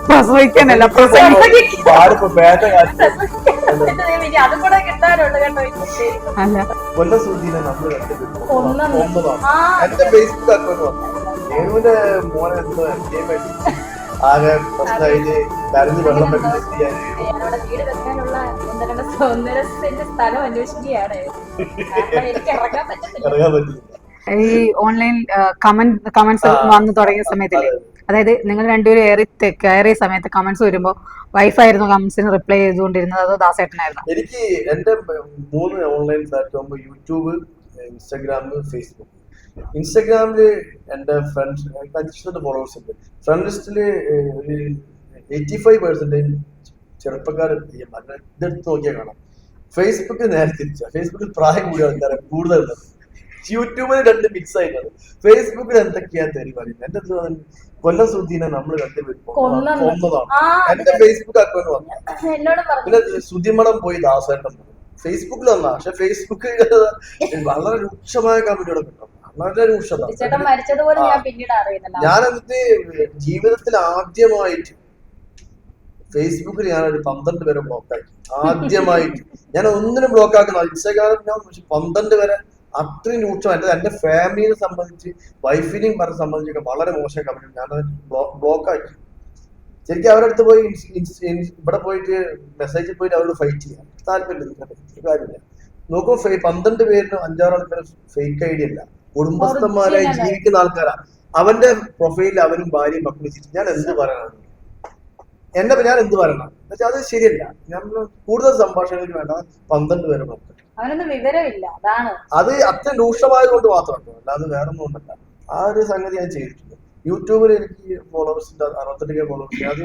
പ്രസവിക്കാനല്ല അല്ല കൊല്ലം സുധീനെ നമ്മൾ എന്റെ ഫേസ്ബുക്ക് അക്കൗണ്ട് വന്നു രേണുവിന്റെ മോനെ എന്തോ ആകെ പ്രശ്നമായിട്ട് കരഞ്ഞ് വെള്ളം പറ്റുന്ന വീട് വെക്കാനുള്ള 1.5 സെന്റ് സ്ഥലം അന്വേഷിക്കുകയാണ്. എനിക്ക് ഇറങ്ങാൻ പറ്റുന്നില്ല. ഇറങ്ങാൻ പറ്റില്ല. ഈ ഓൺലൈൻ കമന്റ്സ് വന്നു തുടങ്ങിയ സമയത്തില്ലേ, അതായത് നിങ്ങൾ രണ്ടുപേരും കയറിയ സമയത്ത് കമന്റ്സ് വരുമ്പോ വൈഫായിരുന്നു കമന്റ്സിന് റിപ്ലൈ ചെയ്തുകൊണ്ടിരുന്നത് അതോ ദാസേട്ടനായിരുന്നു? എനിക്ക് എന്റെ 3 online platform YouTube, Instagram, Facebook. ഇൻസ്റ്റാഗ്രാമില് എന്റെ ഫ്രണ്ട്സ് 500 ഫോളോവേഴ്സ് ഉണ്ട്. ഫ്രണ്ട് ലിസ്റ്റില് ഒരു 85% ചെറുപ്പക്കാർ ഇതെടുത്ത് നോക്കിയാൽ കാണാം. ഫേസ്ബുക്ക് നേരെ തിരിച്ച. ഫേസ്ബുക്കിൽ പ്രായം കൂടിയ ആൾക്കാരെ കൂടുതലുള്ളത്. യൂട്യൂബിൽ 2 മിക്സ് ആയിട്ടാണ്. ഫേസ്ബുക്കിൽ എന്തൊക്കെയാ തെറി പറയുന്നത്. എന്റെ കൊല്ലം സുധീനെ നമ്മൾ കൊന്നതാണ്. എന്റെ ഫേസ്ബുക്ക് അക്കൗണ്ട് വന്നു. പിന്നെ സുധിമടം പോയി ദാസേട്ടൻ ഫേസ്ബുക്കിൽ വന്നാ. പക്ഷെ ഫേസ്ബുക്ക് വളരെ രൂക്ഷമായ കമന്റുകൾ കിട്ടും. വളരെ രൂക്ഷത. ഞാൻ എന്നിട്ട് ജീവിതത്തിൽ ആദ്യമായിട്ട് ഫേസ്ബുക്കിൽ ഞാനൊരു 12 വരെ ബ്ലോക്കാക്കി. ആദ്യമായിട്ട് ഞാൻ ഒന്നിനും ബ്ലോക്ക് ആക്കുന്ന ഇൻസ്റ്റാഗ്രാമിൽ ഞാൻ 12 വരെ അത്രയും രൂക്ഷം. എന്റെ ഫാമിലിയെ സംബന്ധിച്ച് വൈഫിനെയും സംബന്ധിച്ചൊക്കെ വളരെ മോശം കമന്റ് ഞാൻ ബ്ലോക്കാക്കി. ശരിക്കും അവരുടെ അടുത്ത് പോയി ഇവിടെ പോയിട്ട് മെസ്സേജിൽ പോയിട്ട് അവരോട് ഫൈറ്റ് ചെയ്യാം. താല്പര്യമില്ല, കാര്യമില്ല. നോക്കൂ, 12 പേരിന് 5-6 ആൾക്കാർ ഫേക്ക് ഐഡി അല്ല, കുടുംബസ്ഥന്മാരായി ജീവിക്കുന്ന ആൾക്കാരാ. അവന്റെ പ്രൊഫൈലിൽ അവനും ഭാര്യയും മക്കളും വെച്ചിട്ട് ഞാൻ എന്ത് പറയാനാണ്? ഞാൻ എന്ത് പറയണം എന്നുവെച്ചാൽ അത് ശരിയല്ല. നമ്മൾ കൂടുതൽ സംഭാഷണങ്ങൾക്ക് വേണ്ട 12 പേരെ നോക്കാം. വിവരമില്ല, അതാണ് അത് അത്ര രൂക്ഷമായത് കൊണ്ട് മാത്രമാണ്, അല്ലാതെ വേറെ ഒന്നും കൊണ്ടല്ല. ആ ഒരു സംഗതി ഞാൻ ചെയ്തിട്ടുണ്ട്. യൂട്യൂബിൽ എനിക്ക് ഫോളോവേഴ്സ് 68K ഫോളോവേഴ്സ്. അത്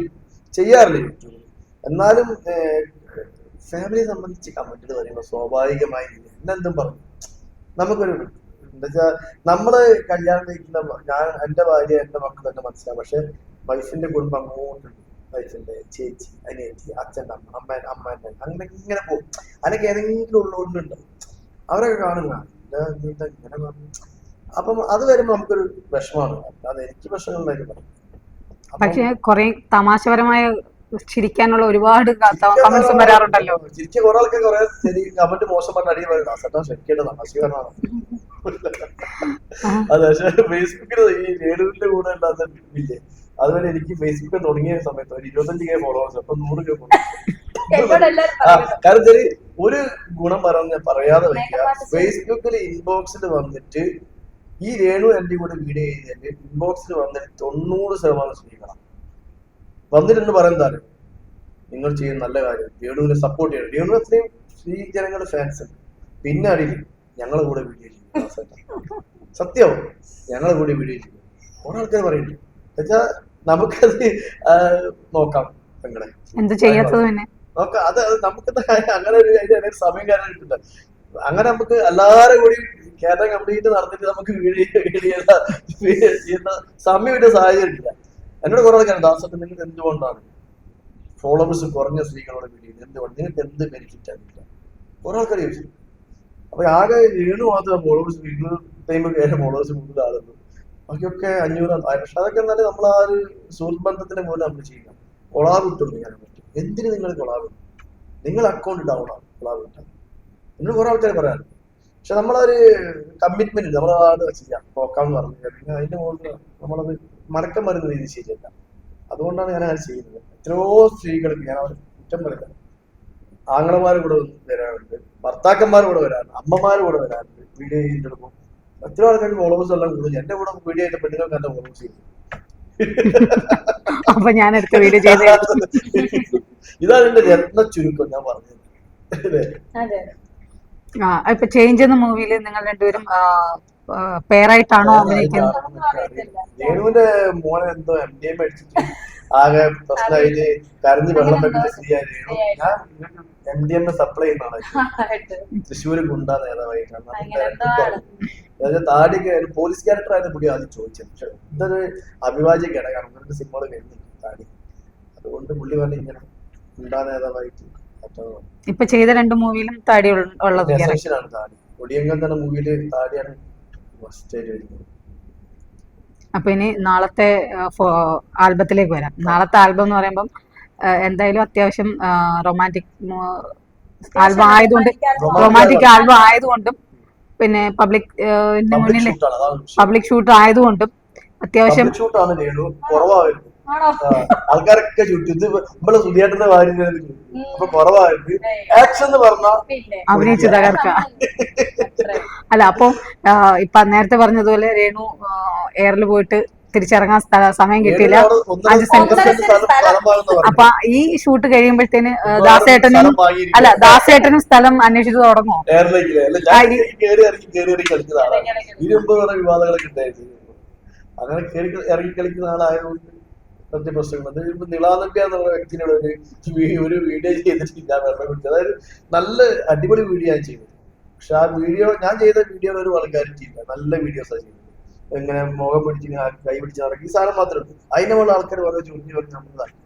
ചെയ്യാറില്ല യൂട്യൂബിൽ. എന്നാലും ഫാമിലിയെ സംബന്ധിച്ച് കമന്റുകൾ പറയുമ്പോൾ സ്വാഭാവികമായി എന്നെന്തും പറഞ്ഞു. നമുക്കൊരു എന്താ വെച്ചാൽ നമ്മള് കല്യാണം കഴിക്കുന്ന ഞാൻ എന്റെ ഭാര്യ എന്റെ മക്കൾ തന്നെ മനസ്സിലാവും. പക്ഷെ വൈഫിന്റെ കുടുംബം അങ്ങോട്ടുണ്ട്. വൈഫിന്റെ ചേച്ചി, അനിയത്തി, അച്ഛൻ്റെ അമ്മ, അമ്മേന്റെ അങ്ങനെ ഇങ്ങനെ പോകും. അതിനൊക്കെ ഏതെങ്കിലും ഉള്ളതുകൊണ്ടുണ്ട് അവരൊക്കെ കാണുക ഇങ്ങനെ പറഞ്ഞു. അപ്പം അത് വരുമ്പോ നമുക്കൊരു വിഷമാണ്. അത് എനിക്ക് വിഷമങ്ങളിലേക്ക് പറയും. പക്ഷെ കുറെ തമാശപരമായ ചിരിക്കാനുള്ള ഒരുപാട് കമന്റ്സും വരാറുണ്ടല്ലോ. ചിരിക്കുക കുറെ ആൾക്കാർ കുറെ കമന്റ് മോശം പറഞ്ഞ അടിയിൽ പറയും ശരിക്കേണ്ട തമാശകരമാണ്. അതെ, പക്ഷെ ഫേസ്ബുക്കിൽ ഈ രേണുവിന്റെ കൂടെ ഉണ്ടാകുന്ന ഇല്ലേ, അതുപോലെ എനിക്ക് ഫേസ്ബുക്കിൽ തുടങ്ങിയ സമയത്ത് ഒരു 25K ഫോളോവേഴ്സ്, അപ്പൊ 100K ഫോളോവേഴ്സ്. കാരണം ഒരു ഗുണം പറയാതെ വയ്ക്കുക. ഫേസ്ബുക്കിൽ ഇൻബോക്സിൽ വന്നിട്ട് ഈ രേണു എന്റെ കൂടെ വീഡിയോ ചെയ്തതിന്റെ ഇൻബോക്സിൽ വന്നിട്ട് 90% സ്ത്രീകളാണ് വന്നിട്ടെന്ന് പറയുന്നതാണ് നിങ്ങൾ ചെയ്യുന്ന നല്ല കാര്യം, രേണുവിനെ സപ്പോർട്ട് ചെയ്യണം. രേണു അത്രയും സ്ത്രീ ജനങ്ങളുടെ ഫാൻസ് ഉണ്ട്. പിന്നെ അറിയില്ല ഞങ്ങളെ കൂടെ വീഡിയോ ചെയ്യും. സത്യവും ഞങ്ങളെ കൂടെ വീഡിയോ ചെയ്യും. കുറെ ആൾക്കാർ പറയുന്നുണ്ട്. എന്നുവെച്ചാൽ നമുക്കത് നോക്കാം. പെങ്ങളെ എന്ത് ചെയ്യാത്തത് നോക്കാം. അത് നമുക്ക് അങ്ങനെ ഒരു അതിന്റെ സമയം കാര്യം കിട്ടില്ല. അങ്ങനെ നമുക്ക് എല്ലാവരും കൂടി കേരളം കംപ്ലീറ്റ് നടന്നിട്ട് നമുക്ക് ചെയ്യുന്ന സമയം ഒരു സാഹചര്യം ഇല്ല. എന്നോട് കുറെ ആൾക്കാർ ദാസത്തിൽ നിങ്ങൾക്ക് എന്തുകൊണ്ടാണ് ഫോളോവേഴ്സ് കുറഞ്ഞ സ്ത്രീകളോട് വീഡിയോ എന്തുകൊണ്ട്, നിങ്ങൾക്ക് എന്ത് ബെനിഫിറ്റ് ആകില്ല? കുറെ ആൾക്കാർ ചോദിച്ചു. അപ്പൊ ആകെ 7 മാത്രം ഫോളോവേഴ്സ് 250 ഫോളോവേഴ്സ് കൂടുതൽ ആളുള്ളൂ. ബാക്കിയൊക്കെ 500. പക്ഷെ അതൊക്കെ എന്നാലും നമ്മൾ ആ ഒരു സുഹൃത്ത് ബന്ധത്തിന്റെ പോലെ നമ്മൾ ചെയ്യണം. കൊളാബ് ഇട്ടുള്ളൂ ഞാൻ പറ്റും. എന്തിന് നിങ്ങൾ കൊളാബ്? നിങ്ങൾ അക്കൗണ്ട് ഡൗൺ ആണ് കൊളാബ് ഇട്ടാൽ. എന്നോട് കുറെ ആൾക്കാർ പറയാറുണ്ട്. പക്ഷെ നമ്മളൊരു കമ്മിറ്റ്മെന്റ് ഇല്ല. നമ്മളത് ചെയ്യാം നോക്കാന്ന് പറഞ്ഞു കഴിഞ്ഞാൽ അതിന്റെ മുകളിൽ നമ്മളത് മടക്കം വരുന്ന രീതി ശരിയല്ല. അതുകൊണ്ടാണ് ഞാൻ അത് ചെയ്യുന്നത്. എത്രയോ സ്ത്രീകൾക്ക് ഞാൻ അവർ കുറ്റം പറയുന്നത്. ആങ്ങളമാർ കൂടെ വരാറുണ്ട്, ഭർത്താക്കന്മാർ കൂടെ വരാറുണ്ട്, അമ്മമാർ കൂടെ വരാറുണ്ട്. വീഡിയോ ചെയ്തെടുക്കും. എത്രയോ ആൾക്കാർക്ക് ഫോളോവേഴ്സ് എല്ലാം കൂടുതൽ. എന്റെ കൂടെ വീഡിയോ ചെയ്ത പെണ്ണുങ്ങൾക്ക് എന്റെ ഫോളോവേഴ്സ് ചെയ്തു. അപ്പൊ ഞാൻ അടുത്ത വീഡിയോ ചെയ്ത് ഇതാണ് എന്റെ രത്ന ചുരുക്കം ഞാൻ പറഞ്ഞത്. ഇപ്പൊ ചേഞ്ച് എന്ന മൂവിയില് നിങ്ങൾ രണ്ടുപേരും പേരായിട്ടാണോ അഭിനയിക്കുന്നത്? രേണുവിന്റെ മോനെ എന്തോ MDMA അടിച്ചിട്ട് ആകെ പ്രശ്നമായിട്ട് കരഞ്ഞ് വെള്ളം വെക്കുന്ന സ്ത്രീയായിരുന്നു. ഞാൻ MDMA സപ്ലൈ ചെയ്യുന്നതാണ്. തൃശ്ശൂര് ഗുണ്ട നേതാവായിട്ടാണ്. താടിയൊക്കെ പോലീസ് ക്യാരക്ടർ ആയിരുന്നു പുള്ളി ആദ്യം ചോദിച്ചത്. പക്ഷെ ഇതൊരു അഭിവാജ്യ ഘടകമാണ്. ഇങ്ങനത്തെ സിനിമകൾ വരുന്നുണ്ട് താടി. അതുകൊണ്ട് പുള്ളി പറഞ്ഞ ഇങ്ങനെ ഗുണ്ട നേതാവായിട്ട് ഇപ്പൊ ചെയ്ത 2 മൂവിയിലും താടി ഉള്ളത് താടി. ഒടിയങ്കൽ തന്നെ മൂവിയില് താടിയാണ് ഫസ്റ്റ് ആയിട്ട് വരുന്നത്. അപ്പൊ ഇനി നാളത്തെ ആൽബത്തിലേക്ക് വരാം. നാളത്തെ ആൽബം എന്ന് പറയുമ്പം എന്തായാലും അത്യാവശ്യം റൊമാൻറ്റിക് ആൽബം ആയതുകൊണ്ട്, റൊമാൻറ്റിക് ആൽബം ആയതുകൊണ്ടും പിന്നെ പബ്ലിക് മുന്നിൽ ഷൂട്ടാണ്, അതാണ് വിഷയം. പബ്ലിക് ഷൂട്ട് ആയതുകൊണ്ടും അത്യാവശ്യം പബ്ലിക് ഷൂട്ടാണ് രേണു കുറവായിരുന്നു. ആണോ? ആൾക്കാരൊക്കെ ചുറ്റും ഇത് നമ്മള് സുധിയേട്ടന്റെ കാര്യം അപ്പൊ കുറവായിരുന്നു. ആക്ഷൻ എന്ന് പറഞ്ഞാൽ പിന്നെ അഭിനയിച്ച് തകർക്ക. അത്രേ. അല്ല അപ്പൊ ഇപ്പൊ നേരത്തെ പറഞ്ഞതുപോലെ രേണു എയറിൽ പോയിട്ട് തിരിച്ചിറങ്ങാൻ സമയം കിട്ടിയില്ല. 5 സെന്റ് അപ്പൊ ഈ ഷൂട്ട് കഴിയുമ്പോഴത്തേന് ദാസേട്ടനും ദാസേട്ടനും സ്ഥലം അന്വേഷിച്ച് തുടങ്ങുമോ? കളിക്കുന്നതാണ്. ഇരുമ്പ് വിവാദങ്ങളൊക്കെ ഉണ്ടായിരുന്നു. അങ്ങനെ ഇറങ്ങി കളിക്കുന്ന ആളായതുകൊണ്ട് സത്യ പ്രശ്നങ്ങൾ. ഇപ്പൊ നിളാനബ്യ എന്നുള്ള വ്യക്തിനോട് ഒരു വീഡിയോ ചെയ്തിട്ട് ഞാൻ വെള്ളം കുടിച്ചു. അതായത് നല്ല അടിപൊളി വീഡിയോ ഞാൻ ചെയ്തത്. പക്ഷെ ആ വീഡിയോ ഞാൻ ചെയ്ത വീഡിയോയിൽ ഒരു വൾഗാരിറ്റി ഇല്ല. നല്ല വീഡിയോസാണ് ചെയ്തത്. എങ്ങനെ മുഖം പിടിച്ച് കൈ പിടിച്ച് നടക്കും, ഈ സാധനം മാത്രമേ ഉള്ളൂ. അതിനുള്ള ആൾക്കാർ വളരെ ചുരുങ്ങി പറഞ്ഞ് നമ്മളതാക്കി.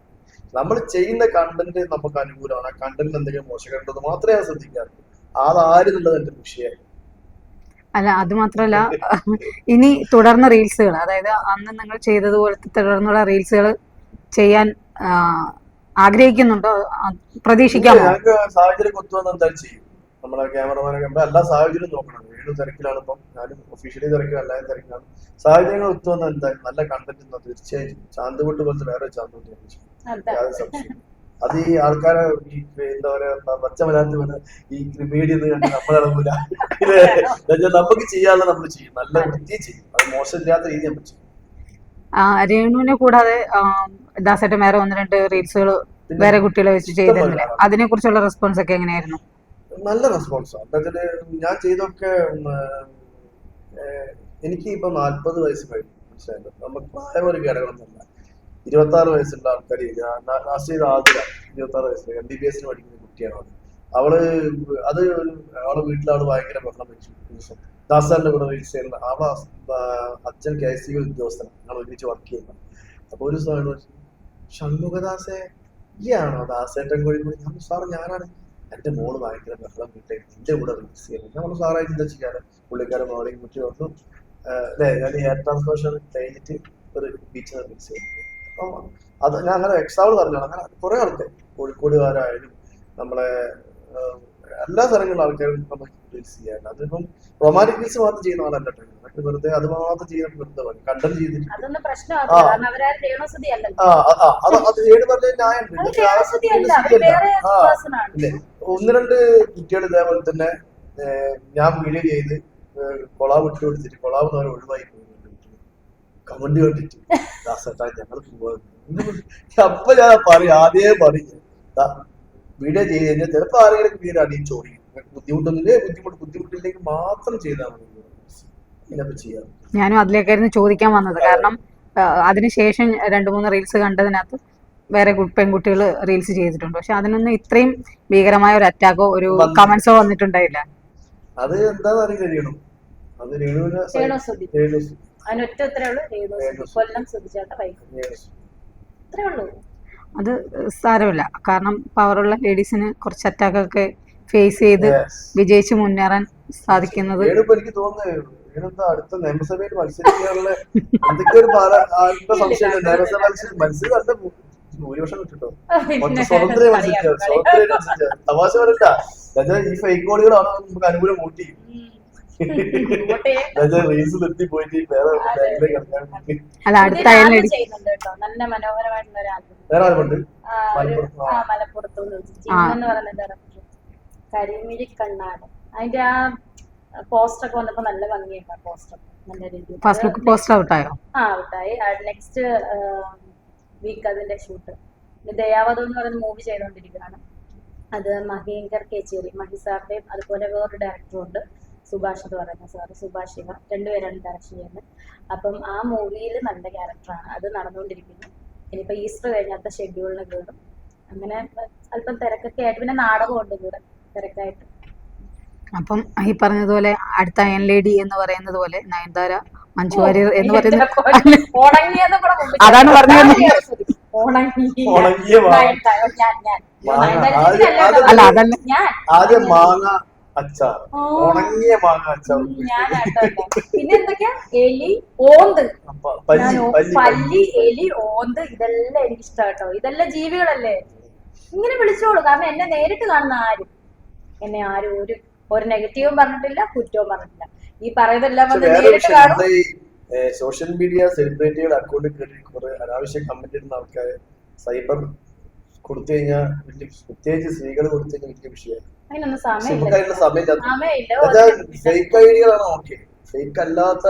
നമ്മൾ ചെയ്യുന്ന കണ്ടന്റ് നമുക്ക് അനുകൂലമാണ്. ആ കണ്ടന്റ് എന്തെങ്കിലും മോശമായിട്ടുള്ളത് മാത്രമേ ഞാൻ ശ്രദ്ധിക്കാറുള്ളൂ. അതാരെന്നുള്ളത് എന്റെ വിഷയമായി. അല്ല അത് മാത്രല്ല, ഇനി തുടർന്ന റീൽസുകൾ, അതായത് അന്ന് നിങ്ങൾ ചെയ്തതുപോലത്തെ തുടർന്നുള്ള റീൽസുകൾ ചെയ്യാൻ ആഗ്രഹിക്കുന്നുണ്ടോ? പ്രതീക്ഷിക്കാമോ? ഞങ്ങൾക്ക് സാഹചര്യം കൊത്തുവന്ന് എന്തായാലും ചെയ്യും. നമ്മളെ ക്യാമറമാനൊക്കെ എല്ലാ സാഹചര്യവും നോക്കണം. വീട് തിരക്കിലാണ്, ഇപ്പം ഞാനും ഒഫീഷ്യലി തിരക്കിലാണ്, എല്ലാവരും തിരക്കിലാണ്. സാഹചര്യങ്ങൾ ഒത്തുവന്ന് എന്തായാലും നല്ല കണ്ടന്റ് തീർച്ചയായും ചാന്തുകൊട്ട് പോലത്തെ വേറെ ചാന്തുകൊട്ട് യാതൊരു സംശയം. അത് ഈ ആൾക്കാരെ ഈ എന്താ പറയാ പച്ച മലയാളത്തിൽ പറഞ്ഞ ഈ മീഡിയ കണ്ട് നമ്മളിറങ്ങൂല. നമുക്ക് ചെയ്യാനുള്ള നമ്മൾ ചെയ്യും, നല്ല വൃത്തിയും ചെയ്യും. അത് മോശമില്ലാത്ത രീതി നമ്മൾ ചെയ്യും. രേണുവിനെ കൂടാതെ ദാസേട്ടൻ വേറെ 1-2 റീൽസുകൾ വേറെ കുട്ടികളെ വെച്ച് ചെയ്തിരുന്നില്ല. അതിനെ കുറിച്ചുള്ള റെസ്പോൺസ് ഒക്കെ എങ്ങനെയായിരുന്നു? നല്ല റെസ്പോൺസാണ്. എന്താ ഞാൻ ചെയ്തൊക്കെ എനിക്ക് ഇപ്പൊ 40 വയസ്സ് കഴിഞ്ഞു. മനസ്സിലായല്ലോ, നമുക്ക് പ്രായം ഒരു ഘടകമൊന്നുമല്ല. 26 വയസ്സുള്ള ആൾക്കാർ നാസീർ ആതിര 26 വയസ്സിൽ MBBS പഠിക്കുന്ന കുട്ടിയാണ്. അവള് അവളെ വീട്ടിലാണ് ഭയങ്കര ബഹളം വെച്ചു. ദാസാറിന്റെ കൂടെ റീൽസ് ചെയ്യുന്ന അവളെ അച്ഛൻ KSC ഉദ്യോഗസ്ഥനാണ്. ഞങ്ങൾ ഒരുമിച്ച് വർക്ക് ചെയ്യുന്നത്. അപ്പൊ ഒരു സാറ് ഷൺമുഖദാസെ ഈയാണോ ദാസേട്ടൻ കോഴിക്കോട്? ഞാൻ സാറ് ഞാനാണ്. എന്റെ മോള് ഭയങ്കര ബഹളം വീട്ടിൽ എന്റെ കൂടെ റീൽസ് ചെയ്യുന്നത്. നമ്മൾ സാറായി എന്താ ചെയ്യാറ്? പുള്ളിക്കാരൻ മോളിങ് മുറ്റി വന്നു. അല്ലെ, ഞാൻ ഹെയർ ട്രാൻസ്ഫോർമേഷൻ കഴിഞ്ഞിട്ട് ഒരു ബീച്ചിൽ റീൽസ് ചെയ്യുന്നത്. അത് ഞാൻ അങ്ങനെ എക്സാമ്പിൾ പറഞ്ഞാണ്. അങ്ങനെ കുറെ ആൾക്കാർ കോഴിക്കോടുകാരായാലും നമ്മളെ എല്ലാ സ്ഥലങ്ങളിലും ആൾക്കാരും നമുക്ക് റീൽസ് ചെയ്യാൻ. അതിപ്പം റൊമാൻറ്റിക് റീൽസ് മാത്രം ചെയ്യുന്ന ആളല്ല. മറ്റു വെറുതെ അത് മാത്രം ചെയ്യാൻ വെറുതെ പണി കണ്ടന്റ് ചെയ്തിട്ട് അത് ഏട് പറഞ്ഞ ന്യായമുണ്ട്. 1-2 കുട്ടികൾ ഇതേപോലെ തന്നെ ഞാൻ വീഡിയോ ചെയ്ത് കൊളാബ് ഇട്ട് കൊടുത്തിട്ട് കൊളാബ് അവരെ ഒഴിവായി പോകുന്നുണ്ട്. കമന്റ് കണ്ടിട്ട് ദാസേട്ടാ ഞങ്ങൾ അപ്പൊ ഞാൻ പറയും, ആദ്യമേ പറയും വീഡിയോ ചെയ്ത് കഴിഞ്ഞാൽ ചിലപ്പോൾ ആരെങ്കിലും വീട് അടിയിച്ച് ഓടിക്കും. ബുദ്ധിമുട്ടൊന്നുമില്ലേ, ബുദ്ധിമുട്ടില്ലെങ്കിൽ മാത്രം ചെയ്താൽ മതി. ഇങ്ങനെ ചെയ്യാം. ഞാനും അതിലേക്കായിരുന്നു ചോദിക്കാൻ വന്നത്. കാരണം അതിനുശേഷം 2-3 റീൽസ് കണ്ടതിനകത്ത് വേറെ പെൺകുട്ടികൾ റീൽസ് ചെയ്തിട്ടുണ്ട്. പക്ഷെ അതിനൊന്നും ഇത്രയും ഭീകരമായ ഒരു അറ്റാക്കോ ഒരു കമന്റ്സോ വന്നിട്ടുണ്ടായില്ല. അത് എന്താന്ന് അറിയില്ല. അത് അത് സാരമില്ല. കാരണം പവറുള്ള ലേഡീസിന് കുറച്ച് അറ്റാക്കൊക്കെ ഫേസ് ചെയ്ത് വിജയിച്ച് മുന്നേറാൻ സാധിക്കുന്നത് എനിക്ക് തോന്നുന്നു അടുത്ത നിയമസഭയിൽ മത്സരിക്കാനുള്ള എന്തൊക്കെ ഒരു സംശയം. നിയമസഭ മത്സരം നല്ല ഭൂരിപക്ഷം കിട്ടോ, സ്വതന്ത്രം മത്സരിക്കുക. തമാശ പറയണ്ട, ഈ ഫേക്ക് കോളുകളാണ് നമുക്ക് അനുകൂലം വോട്ട് ചെയ്യും. റീൽസ് നിർത്തി പോയിട്ട് വേറെ വേറെ ആരുണ്ട് കരിമിഴി കണ്ണാട്. അതിന്റെ ആ പോസ്റ്റർ ഒക്കെ വന്നപ്പോ നല്ല ഭംഗിയുണ്ട്. ആ പോസ്റ്റർ നല്ല രീതിയിൽ ഫസ്റ്റ് ലുക്ക് പോസ്റ്റർ ഔട്ടായോ? ഔട്ടായി. നെക്സ്റ്റ് വീക്ക് അതിന്റെ ഷൂട്ട്. ദയാവധം എന്ന് പറയുന്ന മൂവി ചെയ്തുകൊണ്ടിരിക്കുകയാണ്. അത് മഹേങ്കർ കേച്ചേരി, മഹി സാറിന്റെയും അതുപോലെ വേറൊരു ഡയറക്ടറും ഉണ്ട്, സുഭാഷ് എന്ന് പറയുന്ന സാറ്, സുഭാഷ് ശിവ, 2 പേരാണ് ഡയറക്ഷൻ ചെയ്യുന്നത്. അപ്പം ആ മൂവിയിൽ നല്ല ക്യാരക്ടറാണ്. അത് നടന്നുകൊണ്ടിരിക്കുന്നു. ഇനിയിപ്പോ ഈസ്റ്റർ കഴിഞ്ഞാത്ത ഷെഡ്യൂളിന് കയറും. അങ്ങനെ അല്പം തിരക്കൊക്കെ ആയിട്ട്, പിന്നെ നാടകമുണ്ട് കൂടെ തിരക്കായിട്ട്. അപ്പം ഈ പറഞ്ഞതുപോലെ അടുത്ത അയൺ ലേഡി എന്ന് പറയുന്നത് പോലെ നയൻതാര, മഞ്ജു വാര്യർ എന്ന് പറയുന്നത് അതാണ് പറഞ്ഞത്. ആദ്യം മാങ്ങ അച്ചാർ, ഉണങ്ങിയ മാങ്ങ അച്ചാർ, ഞാനാട്ടോ. പിന്നെ എന്തൊക്കെയാ, എലി, ഓന്ത്, പല്ലി, എലി, ഓന്ത്, ഇതെല്ലാം എനിക്ക് ഇഷ്ടാട്ടോ. ഇതെല്ലാം ജീവികളല്ലേ, ഇങ്ങനെ വിളിച്ചോളൂ. കാരണം എന്നെ നേരിട്ട് കാണുന്ന ആരും എന്നെ ആരും ഒരു നെഗറ്റീവും പറഞ്ഞിട്ടില്ല, കുറ്റവും പറഞ്ഞിട്ടില്ല. ഈ പറയുന്നതെല്ലാം വന്ന് നേരിട്ട് കാണും. സോഷ്യൽ മീഡിയ സെലിബ്രിറ്റികളുടെ അക്കൗണ്ടിൽ കയറി കുറെ അനാവശ്യ കമന്റ് ഇടുന്ന ആൾക്കാരെ സൈബർ കൊടുത്തു കഴിഞ്ഞാൽ പ്രത്യേകിച്ച് സ്ത്രീകൾ കൊടുത്തു കഴിഞ്ഞാൽ വലിയ വിഷയമാണ്. അതിനൊന്നും സമയമില്ല. ഫേക്ക് ഐഡിയകളാണ് ഓക്കെ, ഫേക്ക് അല്ലാത്ത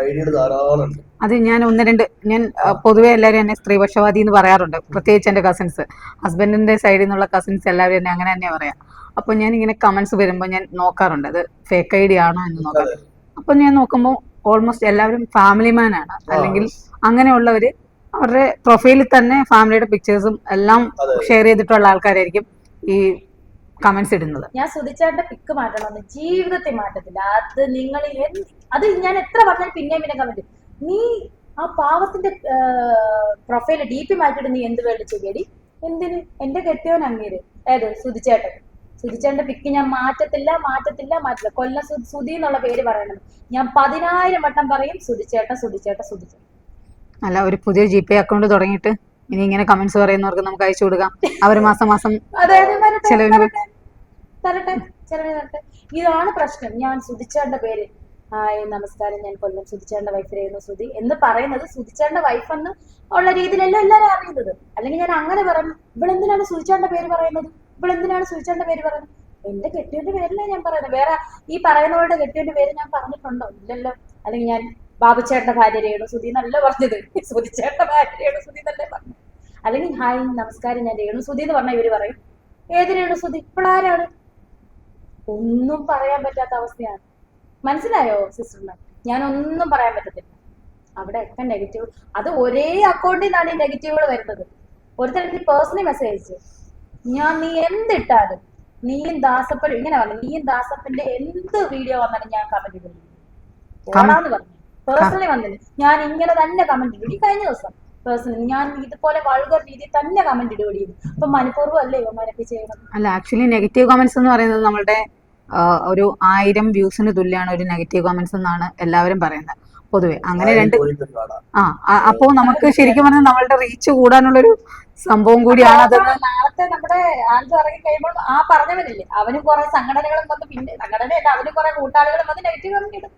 ഐഡിയകൾ ധാരാളം. അത് ഞാൻ ഞാൻ പൊതുവെ എല്ലാവരും എന്നെ സ്ത്രീപക്ഷവാദി എന്ന് പറയാറുണ്ട്, പ്രത്യേകിച്ച് എൻ്റെ കസിൻസ്, ഹസ്ബൻഡിന്റെ സൈഡിൽ നിന്നുള്ള കസിൻസ് എല്ലാവരും എന്നെ അങ്ങനെ തന്നെ പറയാം. അപ്പൊ ഞാൻ ഇങ്ങനെ കമന്റ്സ് വരുമ്പോൾ ഞാൻ നോക്കാറുണ്ട് അത് ഫേക്ക് ഐഡിയ ആണോ എന്ന് നോക്കാം. അപ്പൊ ഞാൻ നോക്കുമ്പോൾ ഓൾമോസ്റ്റ് എല്ലാവരും ഫാമിലി മാൻ ആണ്, അല്ലെങ്കിൽ അങ്ങനെയുള്ളവര് അവരുടെ പ്രൊഫൈലിൽ തന്നെ ഫാമിലിയുടെ പിക്ചേഴ്സും എല്ലാം ഷെയർ ചെയ്തിട്ടുള്ള ആൾക്കാരായിരിക്കും ഈ കമന്റ്സ് ഇടുന്നത്. ഞാൻ സുധിച്ചേട്ടന്റെ പിക്ക് മാറ്റണമെന്ന് ജീവിതത്തിൽ മാറ്റത്തില്ല. അത് നിങ്ങൾ അത് ഞാൻ എത്ര പറഞ്ഞാൽ പിന്നെയും കമന്റ്, നീ ആ പാവത്തിന്റെ പ്രൊഫൈല് DP മാറ്റിയിട്ട് നീ എന്ത് വേണ്ടി ചെയ്യടി, എന്തിന്? എന്റെ കെട്ടിയോൻ അങ്ങേര് ഏത് സുധിച്ചേട്ടന്റെ പിക്ക് ഞാൻ മാറ്റത്തില്ല. കൊല്ലം സുധി എന്നുള്ള പേര് പറയണം. ഞാൻ 10,000 വട്ടം പറയും സുധിച്ചേട്ടൻ. അല്ല, ഒരു പുതിയ GP അക്കൗണ്ട് തുടങ്ങിയിട്ട് ഇനി ഇങ്ങനെ കമന്റ്സ് പറയുന്നവർക്ക് നമുക്ക് അയച്ചു കൊടുക്കാം. അവർ മാസം തരട്ടെ. ഇതാണ് പ്രശ്നം. ഞാൻ സുധിച്ചേട്ടന്റെ പേര്, ഹായ് നമസ്കാരം, ഞാൻ കൊല്ലം സുധിച്ചേട്ടന്റെ വൈഫിലായിരുന്നു സുധി എന്ന് പറയുന്നത് സുധിച്ചേട്ടന്റെ വൈഫ് എന്ന് ഉള്ള രീതിയിലല്ല എല്ലാവരും അറിയുന്നത്. അല്ലെങ്കിൽ ഞാൻ അങ്ങനെ പറഞ്ഞു, ഇവളെന്തിനാണ് സുധിച്ചേട്ടന്റെ പേര് പറയുന്നത്? എന്റെ കെട്ടിയോന്റെ പേരല്ലേ ഞാൻ പറയുന്നത്. വേറെ ഈ പറയുന്നവരുടെ കെട്ടിയോന്റെ പേര് ഞാൻ പറഞ്ഞിട്ടുണ്ടോ? ഇല്ലല്ലോ. അല്ലെങ്കിൽ ഞാൻ ബാബുച്ചേട്ടന്റെ ഭാര്യ രേണു സുധി എന്നല്ല പറഞ്ഞത്, സുധിച്ചേട്ടന്റെ ഭാര്യ രേണു സുധി എന്നല്ലേ പറഞ്ഞു. അല്ലെങ്കിൽ ഹായ് നമസ്കാരം, ഞാൻ രേണു സുധി എന്ന് പറഞ്ഞാൽ ഇവര് പറയും ഏത് രേണു സുധി, ഇപ്പോഴാരാണ്? ഒന്നും പറയാൻ പറ്റാത്ത അവസ്ഥയാണ്. മനസ്സിലായോ സിസ്റ്ററിന്? ഞാൻ ഒന്നും പറയാൻ പറ്റത്തില്ല. അവിടെ ഒക്കെ നെഗറ്റീവ്. അത് ഒരേ അക്കൗണ്ടിൽ നിന്നാണ് ഈ നെഗറ്റീവുകൾ വരുന്നത്. ഒരുത്തർ എനിക്ക് പേഴ്സണലി മെസ്സേജ് അയച്ചു, നീ എന്തിട്ടാലും, നീയും ദാസപ്പനും ഇങ്ങനെ പറഞ്ഞു, നീയും ദാസപ്പന്റെ എന്ത് വീഡിയോ വന്നാലും ഞാൻ കമന്റ് ഇടുന്നു ഓടാന്ന് പറഞ്ഞു. പേഴ്സണലി വന്നില്ല, ഞാൻ ഇങ്ങനെ തന്നെ കമന്റ് ഇടും. ഈ കഴിഞ്ഞ ദിവസം പേഴ്സണലി ഞാൻ ഇതുപോലെ വൾഗർ രീതിയിൽ തന്നെ കമന്റ് ഇടുകയും. അപ്പൊ മനഃപൂർവ്വം അല്ലേ ഇവന്മാരൊക്കെ ചെയ്യണം? അല്ല, ആക്ച്വലി നെഗറ്റീവ് കമന്റ്സ് എന്ന് പറയുന്നത് നമ്മളുടെ ഒരു 1000 വ്യൂസിന് തുല്യമാണ് ഒരു നെഗറ്റീവ് കമന്റ്സ് എന്നാണ് എല്ലാവരും പറയുന്നത് പൊതുവെ. അങ്ങനെ അപ്പോ നമുക്ക് ശരിക്കും പറഞ്ഞാൽ നമ്മളുടെ റീച്ച് കൂടാനുള്ളൊരു സംഭവം കൂടിയാണ് അതെന്ന്. നാളത്തെ നമ്മുടെ ആൻസർ ഇറങ്ങി കഴിയുമ്പോൾ ആ പറഞ്ഞവരില്ലേ, അവനും കുറെ സംഘടനകളും വന്ന്, പിന്നെ സംഘടനയല്ല അവനും കുറെ കൂട്ടാളികളും വന്ന് നെഗറ്റീവ് കമന്റ് ഇടും.